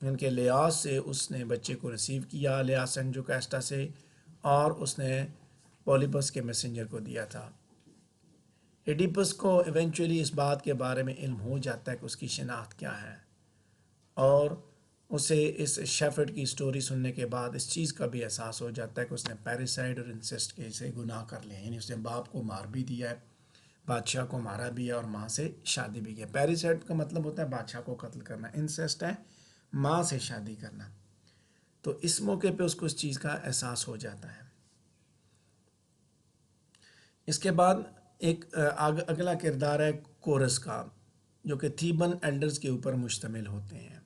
ان کے لیاس سے اس نے بچے کو ریسیو کیا، لیاس اینڈ جوکیسٹا سے، اور اس نے پولیپس کے میسنجر کو دیا تھا۔ ایڈیپس کو ایونچولی اس بات کے بارے میں علم ہو جاتا ہے کہ اس کی شناخت کیا ہے، اور اسے اس شیفرڈ کی سٹوری سننے کے بعد اس چیز کا بھی احساس ہو جاتا ہے کہ اس نے پیریسائڈ اور انسسٹ کے سے گناہ کر لیا، یعنی اس نے باپ کو مار بھی دیا ہے، بادشاہ کو مارا بھی ہے، اور ماں سے شادی بھی کی ہے۔ پیریسائڈ کا مطلب ہوتا ہے بادشاہ کو قتل کرنا، انسسٹ ہے ماں سے شادی کرنا۔ تو اس موقع پہ اس کو اس چیز کا احساس ہو جاتا ہے۔ اس کے بعد ایک اگلا کردار ہے کورس کا، جو کہ تھیبن ایلڈرز کے اوپر مشتمل ہوتے ہیں۔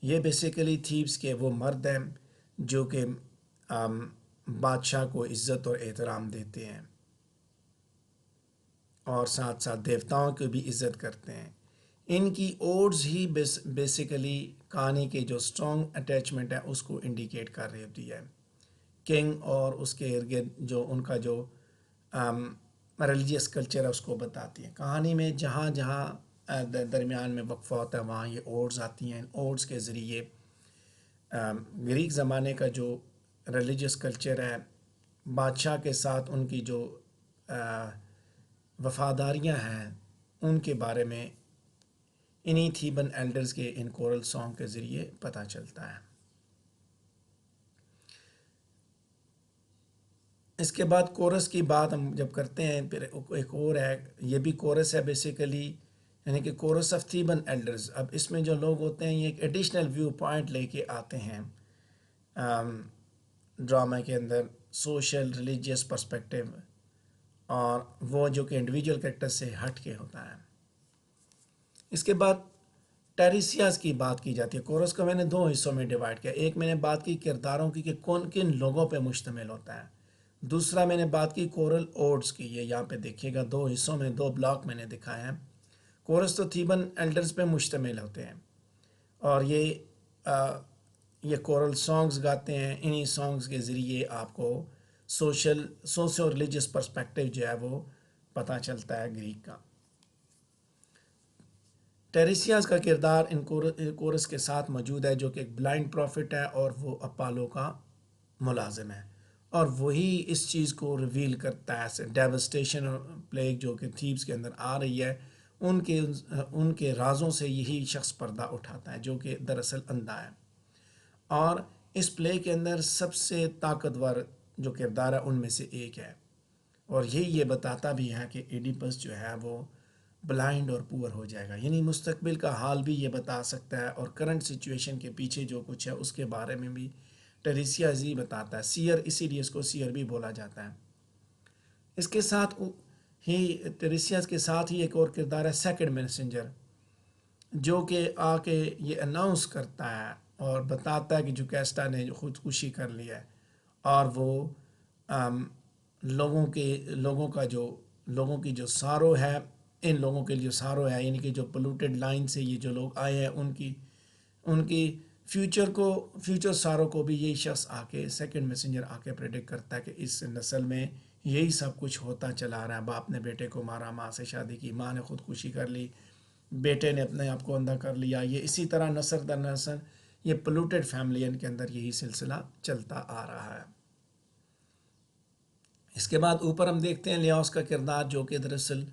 یہ بیسیکلی تھیبس کے وہ مرد ہیں جو کہ بادشاہ کو عزت اور احترام دیتے ہیں، اور ساتھ ساتھ دیوتاؤں کی بھی عزت کرتے ہیں۔ ان کی اوڈز ہی بیسیکلی کہانی کے جو سٹرونگ اٹیچمنٹ ہے اس کو انڈیکیٹ کر رہی ہوتی ہے۔ کنگ اور اس کے ارد گرد جو ان کا جو ریلیجیس کلچر ہے اس کو بتاتی ہیں۔ کہانی میں جہاں جہاں درمیان میں وقفہ ہوتا ہے وہاں یہ اوڈز آتی ہیں۔ اوڈز کے ذریعے گریک زمانے کا جو ریلیجیس کلچر ہے، بادشاہ کے ساتھ ان کی جو وفاداریاں ہیں، ان کے بارے میں انہی تھیبن ایلڈرز کے ان کورل سانگ کے ذریعے پتہ چلتا ہے۔ اس کے بعد کورس کی بات ہم جب کرتے ہیں، پھر ایک اور ہے، یہ بھی کورس ہے بیسیکلی، یعنی کہ کورس آف تھیبن ایلڈرز۔ اب اس میں جو لوگ ہوتے ہیں یہ ایک ایڈیشنل ویو پوائنٹ لے کے آتے ہیں ڈرامہ کے اندر، سوشل ریلیجیس پرسپیکٹیو، اور وہ جو کہ انڈیویجول کریکٹر سے ہٹ کے ہوتا ہے۔ اس کے بعد ٹیریسیاز کی بات کی جاتی ہے۔ کورس کو میں نے دو حصوں میں ڈیوائڈ کیا۔ ایک میں نے بات کی کرداروں کی کہ کون کن لوگوں پہ مشتمل ہوتا ہے، دوسرا میں نے بات کی کورل اوڈز کی۔ یہ یہاں پہ دیکھیے گا، دو حصوں میں دو بلاک میں نے دکھائے ہیں۔ کورس تو تھیبن ایلڈرز پہ مشتمل ہوتے ہیں، اور یہ کورل سانگز گاتے ہیں۔ انہی سانگز کے ذریعے آپ کو سوشو ریلیجیس پرسپیکٹیو جو ہے وہ پتہ چلتا ہے گریک کا۔ ٹیریسیاز کا کردار ان کورس کے ساتھ موجود ہے، جو کہ ایک بلائنڈ پروفٹ ہے اور وہ اپالو کا ملازم ہے، اور وہی اس چیز کو ریویل کرتا ہے، ڈیوسٹیشن اور پلیگ جو کہ تھیبس کے اندر آ رہی ہے، ان کے رازوں سے یہی شخص پردہ اٹھاتا ہے جو کہ دراصل اندھا ہے۔ اور اس پلے کے اندر سب سے طاقتور جو کردار ہے ان میں سے ایک ہے، اور یہ بتاتا بھی ہے کہ ایڈیپس جو ہے وہ بلائنڈ اور پور ہو جائے گا، یعنی مستقبل کا حال بھی یہ بتا سکتا ہے، اور کرنٹ سچویشن کے پیچھے جو کچھ ہے اس کے بارے میں بھی ٹیریسیاز ہی بتاتا ہے۔ سیئر، اسی لیے اس کو سیئر بھی بولا جاتا ہے۔ اس کے ساتھ ہی ٹیریسیاز کے ساتھ ہی ایک اور کردار ہے سیکنڈ میسنجر، جو کہ آ کے یہ اناؤنس کرتا ہے اور بتاتا ہے کہ جوکیسٹا نے خودکشی کر لی ہے، اور وہ لوگوں کی جو سارو ہے، ان لوگوں کے لیے سارو ہے، یعنی کہ جو پولوٹیڈ لائن سے یہ جو لوگ آئے ہیں ان کی فیوچر سارو کو بھی یہی شخص آ کے، سیکنڈ میسنجر آ کے پریڈکٹ کرتا ہے کہ اس نسل میں یہی سب کچھ ہوتا چلا رہا ہے۔ باپ نے بیٹے کو مارا، ماں سے شادی کی، ماں نے خودکشی کر لی، بیٹے نے اپنے آپ کو اندھا کر لیا، یہ اسی طرح نسل در نسل یہ پولوٹیڈ فیملی ان کے اندر یہی سلسلہ چلتا آ رہا ہے۔ اس کے بعد اوپر ہم دیکھتے ہیں لیاؤس کا کردار، جو کہ دراصل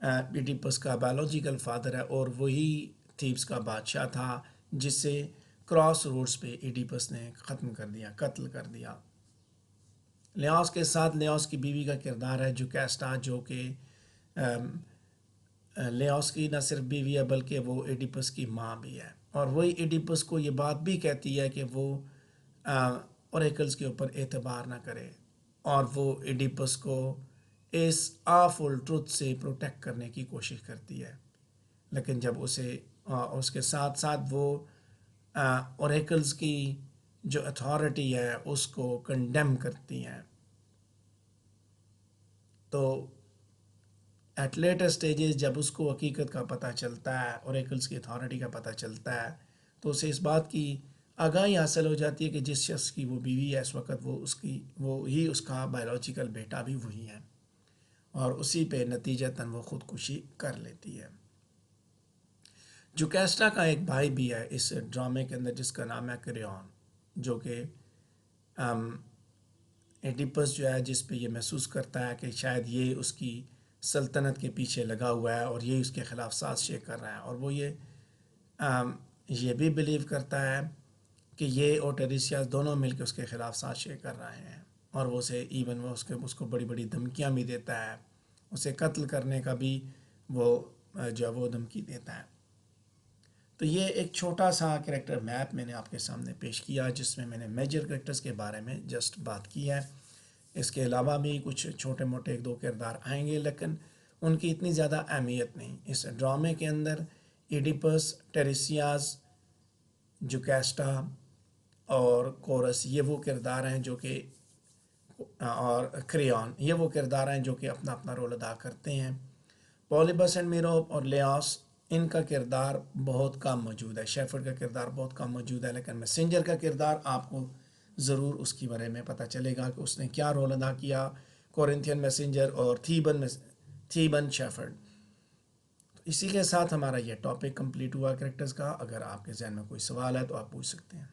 ایڈیپس کا بایولوجیکل فادر ہے، اور وہی تھیبس کا بادشاہ تھا جس سے کراس روڈز پہ ایڈیپس نے ختم کر دیا، قتل کر دیا۔ لیاؤس کے ساتھ لیاؤس کی بیوی کا کردار ہے جوکیسٹا، جو کہ لیاؤس کی نہ صرف بیوی ہے بلکہ وہ ایڈیپس کی ماں بھی ہے، اور وہی ایڈیپس کو یہ بات بھی کہتی ہے کہ وہ اوریکلز کے اوپر اعتبار نہ کرے، اور وہ ایڈیپس کو اس آفل ٹروتھ سے پروٹیکٹ کرنے کی کوشش کرتی ہے، لیکن جب اس کے ساتھ ساتھ وہ اوریکلز کی جو اتھارٹی ہے اس کو کنڈیم کرتی ہیں، تو ایٹ لیٹر سٹیجز جب اس کو حقیقت کا پتہ چلتا ہے، اوریکلز کی اتھارٹی کا پتہ چلتا ہے، تو اسے اس بات کی آگاہی حاصل ہو جاتی ہے کہ جس شخص کی وہ بیوی ہے اس وقت وہ اس کا بایولوجیکل بیٹا بھی وہی ہے، اور اسی پہ نتیجتاً وہ خودکشی کر لیتی ہے۔ جوکیسٹا کا ایک بھائی بھی ہے اس ڈرامے کے اندر جس کا نام ہے کریون، جو کہ ایڈیپس جو ہے جس پہ یہ محسوس کرتا ہے کہ شاید یہ اس کی سلطنت کے پیچھے لگا ہوا ہے اور یہ اس کے خلاف سازشیں کر رہا ہے، اور وہ یہ بھی بلیو کرتا ہے کہ یہ اور ٹیریسیاس دونوں مل کے اس کے خلاف سازشیں کر رہے ہیں، اور وہ اسے ایون وہ اس کو بڑی بڑی دھمکیاں بھی دیتا ہے، اسے قتل کرنے کا بھی وہ جو ہے وہ دھمکی دیتا ہے۔ تو یہ ایک چھوٹا سا کریکٹر میپ میں نے آپ کے سامنے پیش کیا جس میں نے میجر کریکٹرز کے بارے میں جسٹ بات کی ہے۔ اس کے علاوہ بھی کچھ چھوٹے موٹے ایک دو کردار آئیں گے، لیکن ان کی اتنی زیادہ اہمیت نہیں۔ اس ڈرامے کے اندر ایڈیپس، ٹیریسیاس، جوکیسٹا اور کورس یہ وہ کردار ہیں جو کہ اور کریون یہ وہ کردار ہیں جو کہ اپنا اپنا رول ادا کرتے ہیں۔ پولیبس اینڈ میروپ اور لیاس ان کا کردار بہت کم موجود ہے، شیفرڈ کا کردار بہت کم موجود ہے، لیکن میسنجر کا کردار آپ کو ضرور اس کی بارے میں پتہ چلے گا کہ اس نے کیا رول ادا کیا، کورنتھین میسنجر اور تھیبن شیفرڈ۔ تو اسی کے ساتھ ہمارا یہ ٹاپک کمپلیٹ ہوا کریکٹرز کا۔ اگر آپ کے ذہن میں کوئی سوال ہے تو آپ پوچھ سکتے ہیں۔